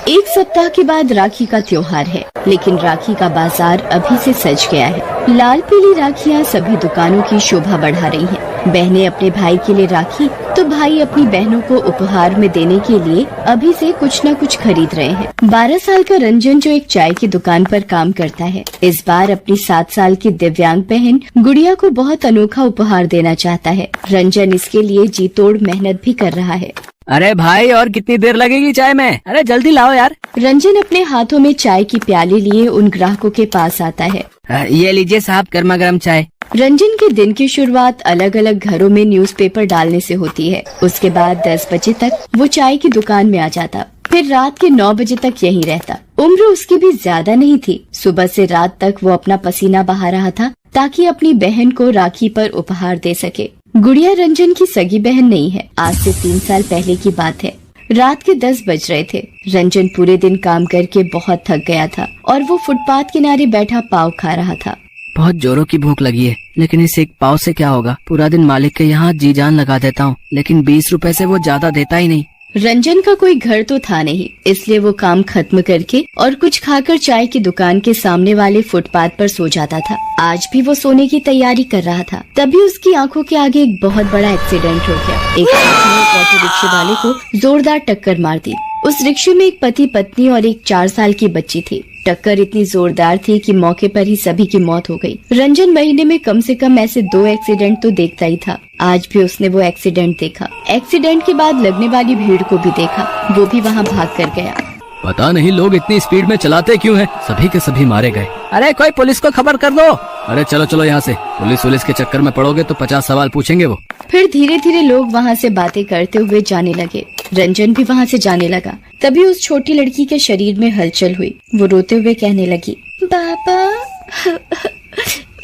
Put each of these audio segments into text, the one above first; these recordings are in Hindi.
एक सप्ताह के बाद राखी का त्योहार है, लेकिन राखी का बाजार अभी से सज गया है। लाल पीली राखियाँ सभी दुकानों की शोभा बढ़ा रही हैं। बहनें अपने भाई के लिए राखी तो भाई अपनी बहनों को उपहार में देने के लिए अभी से कुछ न कुछ खरीद रहे हैं। 12 साल का रंजन जो एक चाय की दुकान पर काम करता है, इस बार अपनी 7 साल की दिव्यांग बहन गुड़िया को बहुत अनोखा उपहार देना चाहता है। रंजन इसके लिए जी तोड़ मेहनत भी कर रहा है। अरे भाई, और कितनी देर लगेगी चाय में? अरे जल्दी लाओ यार। रंजन अपने हाथों में चाय की प्याली लिए उन ग्राहकों के पास आता है। ये लीजिए साहब, गर्मा गर्म चाय। रंजन के दिन की शुरुआत अलग अलग घरों में न्यूज़पेपर डालने से होती है। उसके बाद 10 बजे तक वो चाय की दुकान में आ जाता, फिर रात के 9 बजे तक यहीं रहता। उम्र उसकी भी ज्यादा नहीं थी। सुबह से रात तक वो अपना पसीना बहा रहा था ताकि अपनी बहन को राखी पर उपहार दे सके। गुड़िया रंजन की सगी बहन नहीं है। आज से 3 साल पहले की बात है। रात के 10 बज रहे थे। रंजन पूरे दिन काम करके बहुत थक गया था और वो फुटपाथ किनारे बैठा पाव खा रहा था। बहुत जोरों की भूख लगी है, लेकिन इस एक पाव से क्या होगा? पूरा दिन मालिक के यहाँ जी जान लगा देता हूँ, लेकिन 20 रुपए से वो ज्यादा देता ही नहीं। रंजन का कोई घर तो था नहीं, इसलिए वो काम खत्म करके और कुछ खाकर चाय की दुकान के सामने वाले फुटपाथ पर सो जाता था। आज भी वो सोने की तैयारी कर रहा था, तभी उसकी आंखों के आगे एक बहुत बड़ा एक्सीडेंट हो गया। एक ट्रक ने एक ऑटो रिक्शे वाले को जोरदार टक्कर मार दी। उस रिक्शे में एक पति पत्नी और एक 4 साल की बच्ची थी। टक्कर इतनी जोरदार थी कि मौके पर ही सभी की मौत हो गई। रंजन महीने में कम से कम ऐसे 2 एक्सीडेंट तो देखता ही था। आज भी उसने वो एक्सीडेंट देखा। एक्सीडेंट के बाद लगने वाली भीड़ को भी देखा। वो भी वहाँ भाग कर गया। पता नहीं लोग इतनी स्पीड में चलाते क्यों हैं? सभी के सभी मारे गए। अरे कोई पुलिस को खबर कर दो। अरे चलो चलो यहाँ से, पुलिस के चक्कर में पड़ोगे तो 50 सवाल पूछेंगे वो। फिर धीरे धीरे लोग वहाँ से बातें करते हुए जाने लगे। रंजन भी वहाँ से जाने लगा। तभी उस छोटी लड़की के शरीर में हलचल हुई। वो रोते हुए कहने लगी, बाबा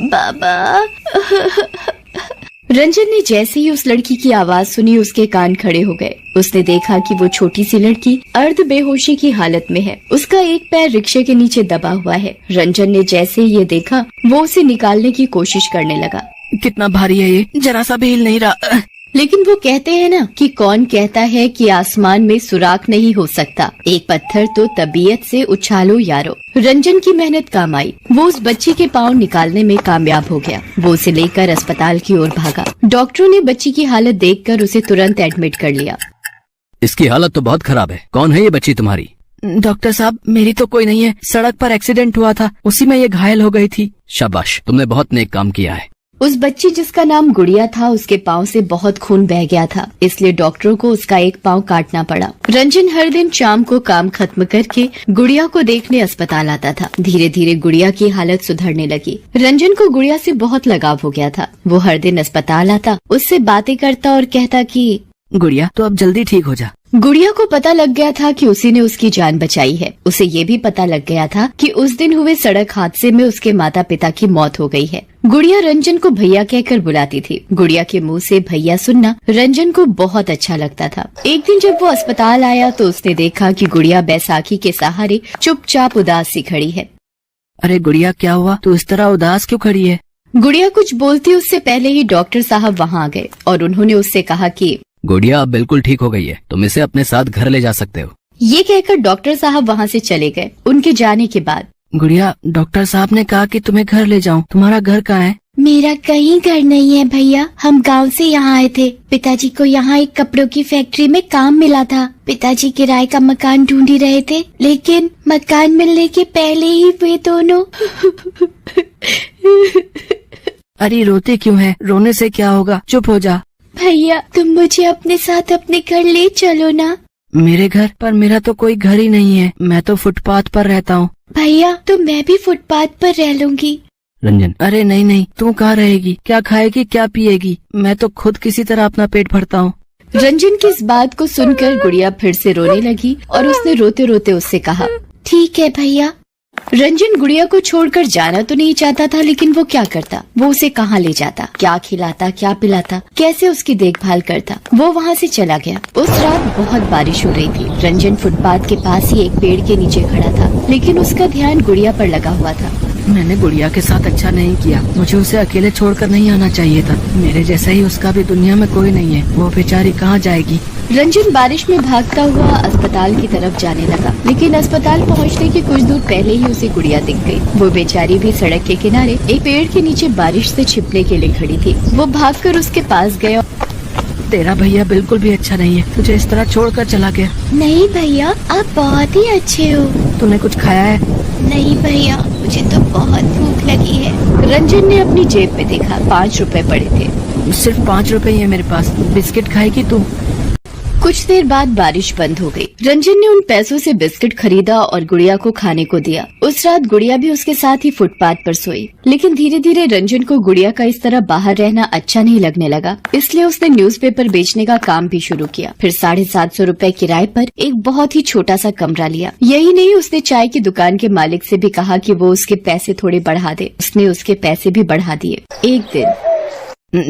बाबा। रंजन ने जैसे ही उस लड़की की आवाज सुनी, उसके कान खड़े हो गए। उसने देखा कि वो छोटी सी लड़की अर्ध बेहोशी की हालत में है। उसका एक पैर रिक्शे के नीचे दबा हुआ है। रंजन ने जैसे ही ये देखा, वो उसे निकालने की कोशिश करने लगा। कितना भारी है ये, जरा सा भी हिल नहीं रहा। लेकिन वो कहते हैं ना कि कौन कहता है कि आसमान में सुराख नहीं हो सकता, एक पत्थर तो तबीयत से उछालो यारो। रंजन की मेहनत काम आई। वो उस बच्ची के पाँव निकालने में कामयाब हो गया। वो उसे लेकर अस्पताल की ओर भागा। डॉक्टरों ने बच्ची की हालत देखकर उसे तुरंत एडमिट कर लिया। इसकी हालत तो बहुत खराब है। कौन है ये बच्ची तुम्हारी? डॉक्टर साहब, मेरी तो कोई नहीं है। सड़क पर एक्सीडेंट हुआ था, उसी में ये घायल हो गई थी। शाबाश, तुमने बहुत नेक काम किया है। उस बच्ची जिसका नाम गुड़िया था, उसके पाँव से बहुत खून बह गया था, इसलिए डॉक्टरों को उसका एक पाँव काटना पड़ा। रंजन हर दिन शाम को काम खत्म करके गुड़िया को देखने अस्पताल आता था। धीरे धीरे गुड़िया की हालत सुधरने लगी। रंजन को गुड़िया से बहुत लगाव हो गया था। वो हर दिन अस्पताल आता, उससे बातें करता और कहता कि गुड़िया तो अब जल्दी ठीक हो जा। गुड़िया को पता लग गया था कि उसी ने उसकी जान बचाई है। उसे ये भी पता लग गया था कि उस दिन हुए सड़क हादसे में उसके माता पिता की मौत हो गई है। गुड़िया रंजन को भैया कहकर बुलाती थी। गुड़िया के मुंह से भैया सुनना रंजन को बहुत अच्छा लगता था। एक दिन जब वो अस्पताल आया तो उसने देखा कि गुड़िया बैसाखी के सहारे चुपचाप उदास सी खड़ी है। अरे गुड़िया, क्या हुआ? तू इस तरह उदास क्यों खड़ी है? गुड़िया कुछ बोलती उससे पहले ही डॉक्टर साहब वहाँ आ गए और उन्होंने उससे कहा कि गुड़िया अब बिल्कुल ठीक हो गई है, तुम इसे अपने साथ घर ले जा सकते हो। ये कहकर डॉक्टर साहब वहाँ से चले गए। उनके जाने के बाद गुड़िया, डॉक्टर साहब ने कहा कि तुम्हें घर ले जाऊं। तुम्हारा घर कहाँ है? मेरा कहीं घर नहीं है भैया, हम गांव से यहाँ आए थे। पिताजी को यहाँ एक कपड़ों की फैक्ट्री में काम मिला था। पिताजी किराए का मकान ढूंढ ही रहे थे, लेकिन मकान मिलने के पहले ही वे दोनों अरे रोते क्यों है? रोने से क्या होगा, चुप हो जा। भैया, तुम मुझे अपने साथ अपने घर ले चलो ना। मेरे घर? पर मेरा तो कोई घर ही नहीं है, मैं तो फुटपाथ पर रहता हूँ। भैया, तो मैं भी फुटपाथ पर रह लूंगी। रंजन, अरे नहीं नहीं, तू कहाँ रहेगी? क्या खाएगी, क्या पिएगी? मैं तो खुद किसी तरह अपना पेट भरता हूँ। रंजन की इस बात को सुनकर गुड़िया फिर से रोने लगी और उसने रोते रोते उससे कहा, ठीक है भैया। रंजन गुड़िया को छोड़कर जाना तो नहीं चाहता था, लेकिन वो क्या करता? वो उसे कहाँ ले जाता, क्या खिलाता, क्या पिलाता, कैसे उसकी देखभाल करता? वो वहाँ से चला गया। उस रात बहुत बारिश हो रही थी। रंजन फुटपाथ के पास ही एक पेड़ के नीचे खड़ा था, लेकिन उसका ध्यान गुड़िया पर लगा हुआ था। मैंने गुड़िया के साथ अच्छा नहीं किया, मुझे उसे अकेले छोड़कर नहीं आना चाहिए था। मेरे जैसा ही उसका भी दुनिया में कोई नहीं है, वो बेचारी कहाँ जाएगी। रंजन बारिश में भागता हुआ अस्पताल की तरफ जाने लगा, लेकिन अस्पताल पहुंचने के कुछ दूर पहले ही उसे गुड़िया दिख गई। वो बेचारी भी सड़क के किनारे एक पेड़ के नीचे बारिश से छिपने के लिए खड़ी थी। वो भागकर उसके पास गया। तेरा भैया बिल्कुल भी अच्छा नहीं है, तुझे इस तरह छोड़कर चला गया। नहीं भैया, आप बहुत ही अच्छे हो। तूने कुछ खाया है? नहीं भैया, मुझे तो बहुत भूख लगी है। रंजन ने अपनी जेब में देखा, 5 रुपए पड़े थे। सिर्फ 5 रुपए ही है मेरे पास, बिस्किट खाएगी तू? कुछ देर बाद बारिश बंद हो गई। रंजन ने उन पैसों से बिस्किट खरीदा और गुड़िया को खाने को दिया। उस रात गुड़िया भी उसके साथ ही फुटपाथ पर सोई। लेकिन धीरे धीरे रंजन को गुड़िया का इस तरह बाहर रहना अच्छा नहीं लगने लगा, इसलिए उसने न्यूज़पेपर बेचने का काम भी शुरू किया। फिर 750 रुपए किराए पर एक बहुत ही छोटा सा कमरा लिया। यही नहीं, उसने चाय की दुकान के मालिक से भी कहा कि वो उसके पैसे थोड़े बढ़ा दे। उसने उसके पैसे भी बढ़ा दिए। एक दिन,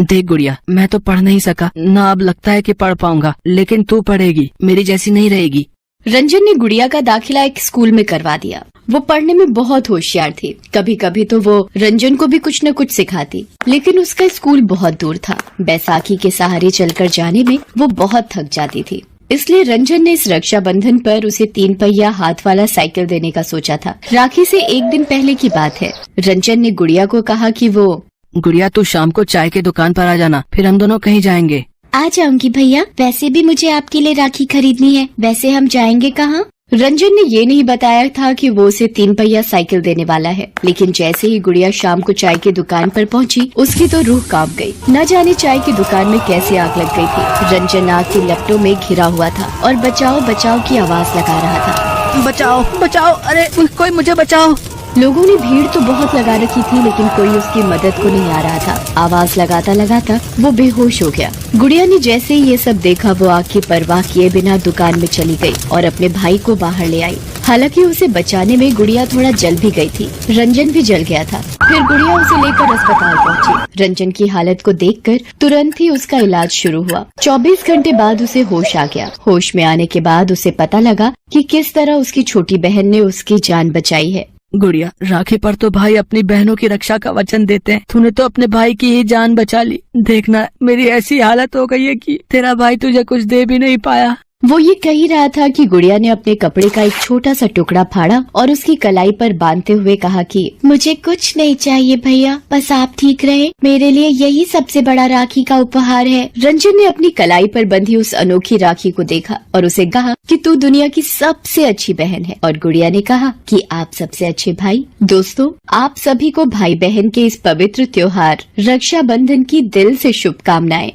देख गुड़िया, मैं तो पढ़ नहीं सका ना, अब लगता है कि पढ़ पाऊंगा, लेकिन तू पढ़ेगी, मेरी जैसी नहीं रहेगी। रंजन ने गुड़िया का दाखिला एक स्कूल में करवा दिया। वो पढ़ने में बहुत होशियार थी। कभी कभी तो वो रंजन को भी कुछ न कुछ सिखाती, लेकिन उसका स्कूल बहुत दूर था। बैसाखी के सहारे चलकर जाने में वो बहुत थक जाती थी। इसलिए रंजन ने इस रक्षाबंधन पर उसे 3 पहिया हाथ वाला साइकिल देने का सोचा था। राखी से एक दिन पहले की बात है। रंजन ने गुड़िया को कहा कि वो, गुड़िया तू शाम को चाय के दुकान पर आ जाना, फिर हम दोनों कहीं जाएंगे। आ जाऊंगी भैया, वैसे भी मुझे आपके लिए राखी खरीदनी है। वैसे हम जाएंगे कहाँ? रंजन ने ये नहीं बताया था कि वो उसे 3 पहिया साइकिल देने वाला है। लेकिन जैसे ही गुड़िया शाम को चाय की दुकान पर पहुंची, उसकी तो रूह कांप गई। न जाने चाय की दुकान में कैसे आग लग गई थी। रंजन आग की लपटों में घिरा हुआ था और बचाओ बचाओ की आवाज लगा रहा था। बचाओ बचाओ, अरे कोई मुझे बचाओ। लोगों ने भीड़ तो बहुत लगा रखी थी, लेकिन कोई उसकी मदद को नहीं आ रहा था। आवाज लगाता लगाता वो बेहोश हो गया। गुड़िया ने जैसे ही ये सब देखा, वो आग की परवाह किए बिना दुकान में चली गई और अपने भाई को बाहर ले आई। हालांकि उसे बचाने में गुड़िया थोड़ा जल भी गई थी। रंजन भी जल गया था। फिर गुड़िया उसे लेकर अस्पताल पहुंची। रंजन की हालत को देखकर तुरंत ही उसका इलाज शुरू हुआ। 24 घंटे बाद उसे होश आ गया। होश में आने के बाद उसे पता लगा कि किस तरह उसकी छोटी बहन ने उसकी जान बचाई है। गुड़िया, राखी पर तो भाई अपनी बहनों की रक्षा का वचन देते हैं। तूने तो अपने भाई की ही जान बचा ली। देखना, मेरी ऐसी हालत हो गई है कि तेरा भाई तुझे कुछ दे भी नहीं पाया। वो ये कह ही रहा था कि गुड़िया ने अपने कपड़े का एक छोटा सा टुकड़ा फाड़ा और उसकी कलाई पर बांधते हुए कहा कि मुझे कुछ नहीं चाहिए भैया, बस आप ठीक रहे। मेरे लिए यही सबसे बड़ा राखी का उपहार है। रंजन ने अपनी कलाई पर बंधी उस अनोखी राखी को देखा और उसे कहा कि तू दुनिया की सबसे अच्छी बहन है। और गुड़िया ने कहा कि आप सबसे अच्छे भाई। दोस्तों, आप सभी को भाई बहन के इस पवित्र त्योहार रक्षाबंधन की दिल से शुभकामनाएं।